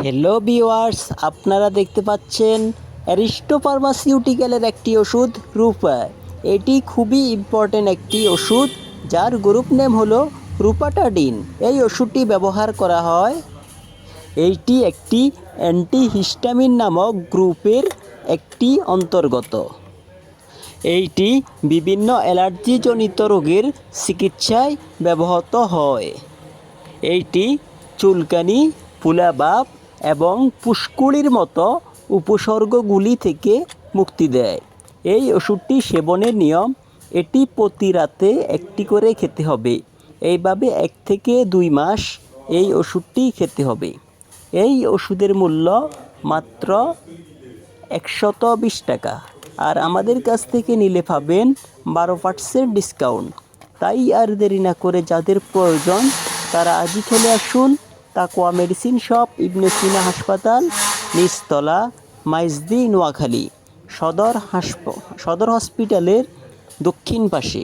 Hello viewers, আপনারা দেখতে পাচ্ছেন অ্যারিস্টো ফার্মাসিউটিক্যালের একটি ওষুধ রূপা। এটি খুবই ইম্পর্টেন্ট একটি ওষুধ, যার গ্রুপ নেম হলো রূপাটাডিন। এই ওষুধটি ব্যবহার করা হয়, এইটি একটি অ্যান্টিহিস্টামিন নামক গ্রুপের একটি অন্তর্গত। এইটি বিভিন্ন অ্যালার্জিজনিত রোগের চিকিৎসায় ব্যবহৃত হয়। এইটি চুলকানি, ফুলাভাব এবং পুস্কুলির মতো উপসর্গগুলি থেকে মুক্তি দেয়। এই ওষুধটি সেবনের নিয়ম, এটি প্রতি রাতে একটি করে খেতে হবে। এইভাবে 1 থেকে 2 মাস এই ওষুধটি খেতে হবে। এই ওষুধের মূল্য মাত্র 120 টাকা, আর আমাদের কাছ থেকে নিলে পাবেন 12% ডিসকাউন্ট। তাই আর দেরি না করে যাদের প্রয়োজন তারা আজই চলে আসুন তাকওয়া মেডিসিন শপ, ইবনে সিনা হাসপাতাল, নিচতলা, মাইজদি, নোয়াখালী, সদর হসপিটালের দক্ষিণ পাশে।